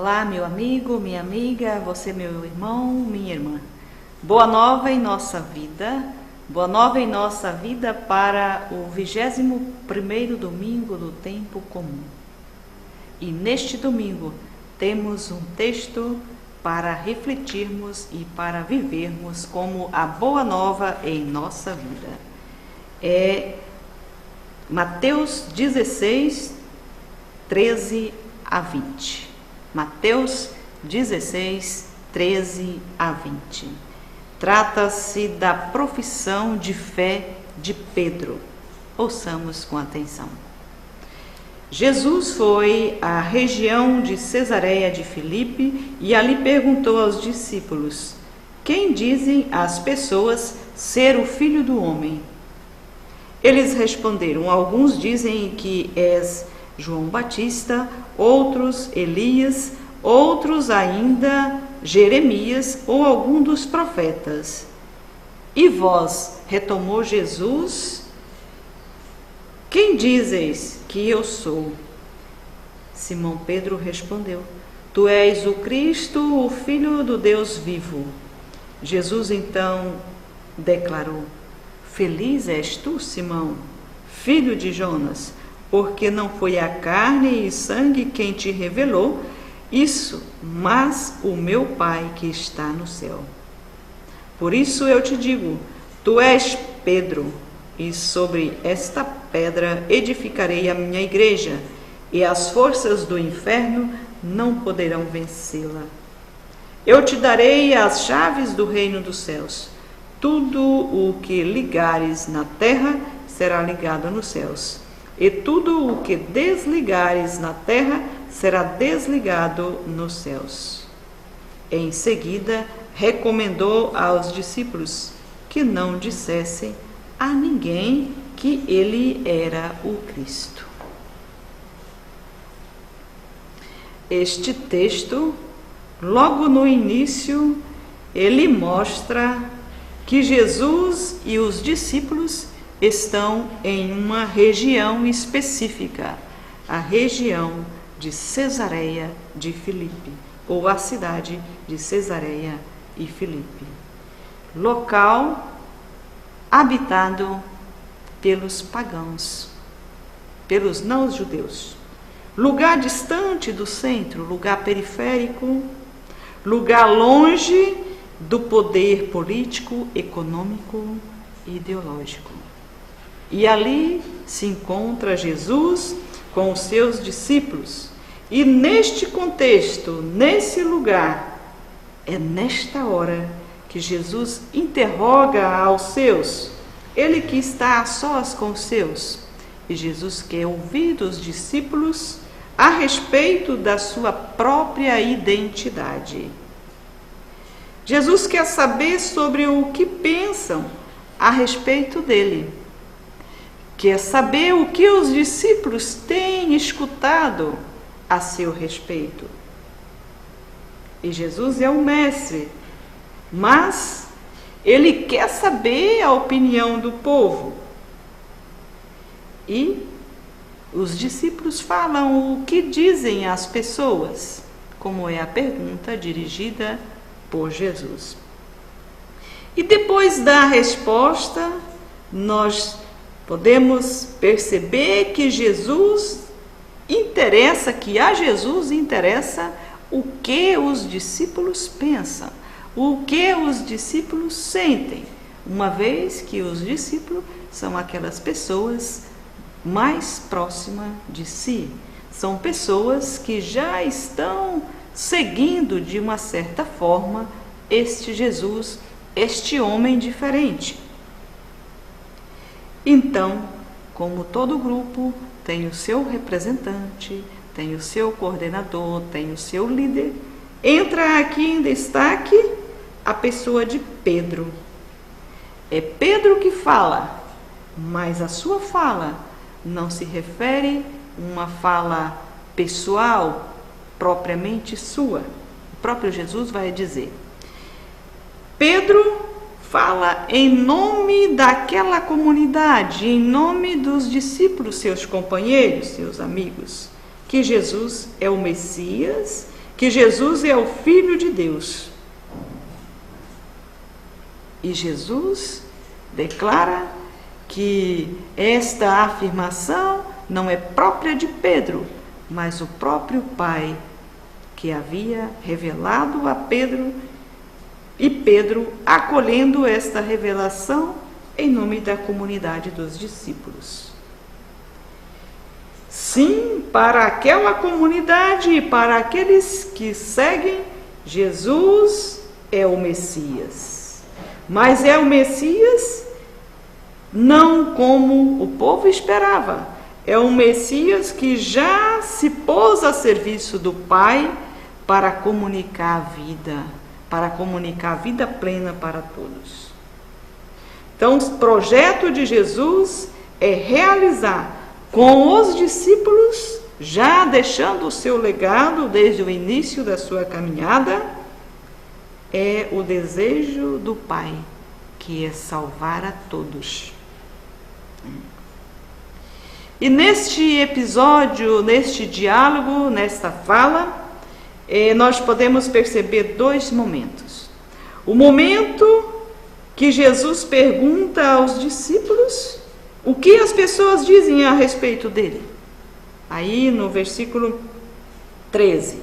Olá, meu amigo, minha amiga, você, meu irmão, minha irmã. Boa nova em nossa vida, boa nova em nossa vida para o 21º domingo do tempo comum. E neste domingo temos um texto para refletirmos e para vivermos como a boa nova em nossa vida. É Mateus 16, 13 a 20. Mateus 16, 13 a 20. Trata-se da profissão de fé de Pedro. Ouçamos com atenção. Jesus foi à região de Cesareia de Filipe e ali perguntou aos discípulos: quem dizem as pessoas ser o Filho do Homem? Eles responderam: alguns dizem que és João Batista, outros Elias, outros ainda Jeremias ou algum dos profetas. E vós, retomou Jesus, quem dizes que eu sou? Simão Pedro respondeu: tu és o Cristo, o Filho do Deus vivo. Jesus então declarou: feliz és tu, Simão, filho de Jonas, porque não foi a carne e sangue quem te revelou isso, mas o meu Pai que está no céu. Por isso eu te digo, tu és Pedro, e sobre esta pedra edificarei a minha igreja, e as forças do inferno não poderão vencê-la. Eu te darei as chaves do reino dos céus. Tudo o que ligares na terra será ligado nos céus, e tudo o que desligares na terra será desligado nos céus. Em seguida, recomendou aos discípulos que não dissessem a ninguém que ele era o Cristo. Este texto, logo no início, ele mostra que Jesus e os discípulos estão em uma região específica, a região de Cesareia de Filipe, ou a cidade de Cesareia e Filipe, local habitado pelos pagãos, pelos não-judeus, lugar distante do centro, lugar periférico, lugar longe do poder político, econômico e ideológico. E ali se encontra Jesus com os seus discípulos. E neste contexto, nesse lugar, é nesta hora que Jesus interroga aos seus, ele que está a sós com os seus. E Jesus quer ouvir dos discípulos a respeito da sua própria identidade. Jesus quer saber sobre o que pensam a respeito dele. Quer saber o que os discípulos têm escutado a seu respeito. E Jesus é o mestre, mas ele quer saber a opinião do povo. E os discípulos falam o que dizem as pessoas, como é a pergunta dirigida por Jesus. E depois da resposta, nós podemos perceber que a Jesus interessa o que os discípulos pensam, o que os discípulos sentem, uma vez que os discípulos são aquelas pessoas mais próximas de si, são pessoas que já estão seguindo de uma certa forma este Jesus, este homem diferente. Então, como todo grupo tem o seu representante, tem o seu coordenador, tem o seu líder, entra aqui em destaque a pessoa de Pedro. É Pedro que fala, mas a sua fala não se refere a uma fala pessoal, propriamente sua. O próprio Jesus vai dizer. Pedro fala em nome daquela comunidade, em nome dos discípulos, seus companheiros, seus amigos, que Jesus é o Messias, que Jesus é o Filho de Deus. E Jesus declara que esta afirmação não é própria de Pedro, mas o próprio Pai que havia revelado a Pedro, e Pedro acolhendo esta revelação em nome da comunidade dos discípulos. Sim, para aquela comunidade e para aqueles que seguem, Jesus é o Messias. Mas é o Messias não como o povo esperava. É um Messias que já se pôs a serviço do Pai para comunicar a vida plena para todos. Então, o projeto de Jesus é realizar com os discípulos, já deixando o seu legado desde o início da sua caminhada, é o desejo do Pai, que é salvar a todos. E neste episódio, neste diálogo, nesta fala, nós podemos perceber dois momentos. O momento que Jesus pergunta aos discípulos o que as pessoas dizem a respeito dele. Aí no versículo 13.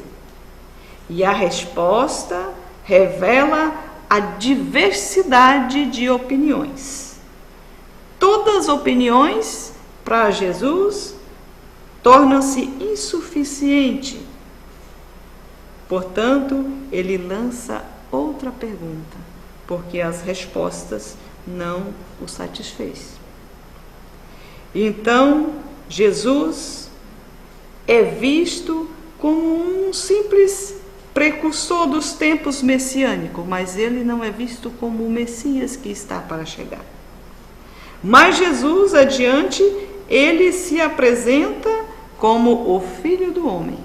E a resposta revela a diversidade de opiniões. Todas as opiniões para Jesus tornam-se insuficientes. Portanto, ele lança outra pergunta, porque as respostas não o satisfez. Então, Jesus é visto como um simples precursor dos tempos messiânicos, mas ele não é visto como o Messias que está para chegar. Mas Jesus, adiante, ele se apresenta como o Filho do Homem.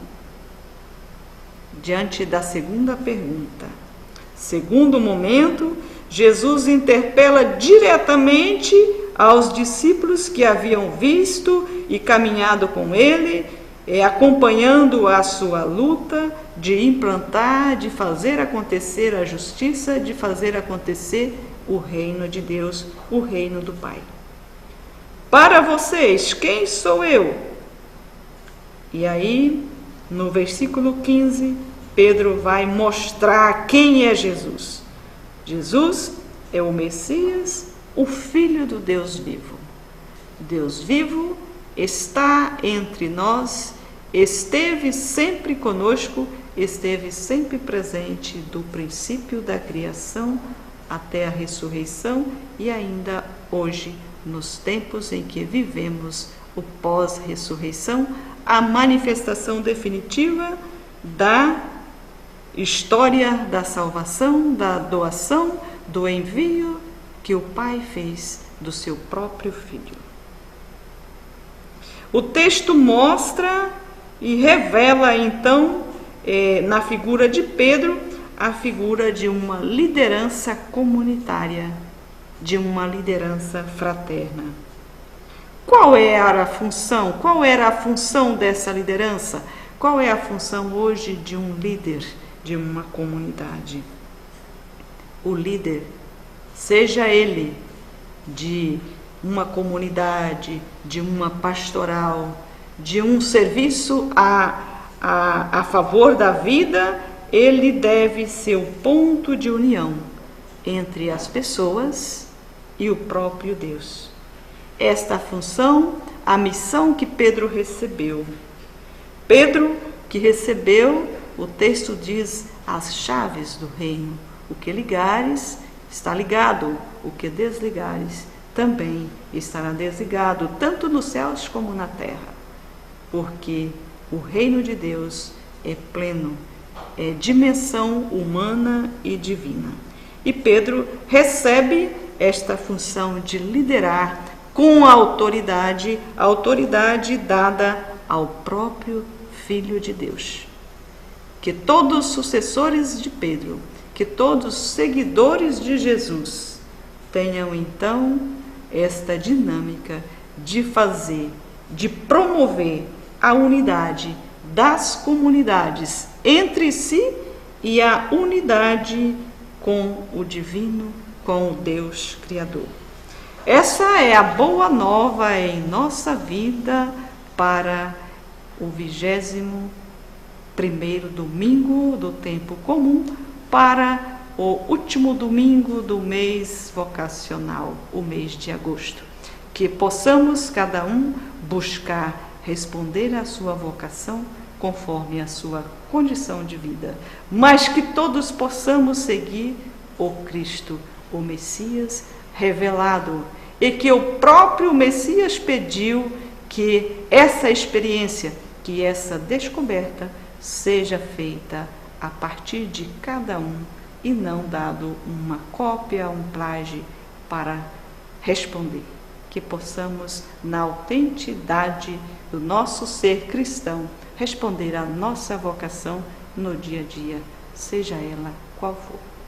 Diante da segunda pergunta. Segundo momento, Jesus interpela diretamente aos discípulos que haviam visto e caminhado com ele, acompanhando a sua luta de implantar, de fazer acontecer a justiça, de fazer acontecer o reino de Deus, o reino do Pai. Para vocês, quem sou eu? E aí, no versículo 15, Pedro vai mostrar quem é Jesus. Jesus é o Messias, o Filho do Deus vivo. Deus vivo está entre nós, esteve sempre conosco, esteve sempre presente do princípio da criação até a ressurreição e ainda hoje, nos tempos em que vivemos o pós-ressurreição, a manifestação definitiva da história da salvação, da doação, do envio que o Pai fez do seu próprio Filho. O texto mostra e revela então, na figura de Pedro, a figura de uma liderança comunitária, de uma liderança fraterna. Qual era a função? Qual era a função dessa liderança? Qual é a função hoje de um líder de uma comunidade? O líder, seja ele de uma comunidade, de uma pastoral, de um serviço a favor da vida, ele deve ser o ponto de união entre as pessoas e o próprio Deus. Esta função, a missão que Pedro recebeu. Pedro, que recebeu, o texto diz, as chaves do reino. O que ligares, está ligado. O que desligares, também estará desligado, tanto nos céus como na terra. Porque o reino de Deus é pleno, é dimensão humana e divina. E Pedro recebe esta função de liderar com a autoridade dada ao próprio Filho de Deus. Que todos os sucessores de Pedro, que todos os seguidores de Jesus tenham então esta dinâmica de fazer, de promover a unidade das comunidades entre si e a unidade com o divino, com o Deus Criador. Essa é a boa nova em nossa vida para o 21º domingo do tempo comum, para o último domingo do mês vocacional, o mês de agosto. Que possamos cada um buscar responder à sua vocação conforme a sua condição de vida, mas que todos possamos seguir o Cristo, o Messias revelado, e que o próprio Messias pediu que essa experiência, que essa descoberta seja feita a partir de cada um e não dado uma cópia, um plágio para responder. Que possamos, na autenticidade do nosso ser cristão, responder à nossa vocação no dia a dia, seja ela qual for.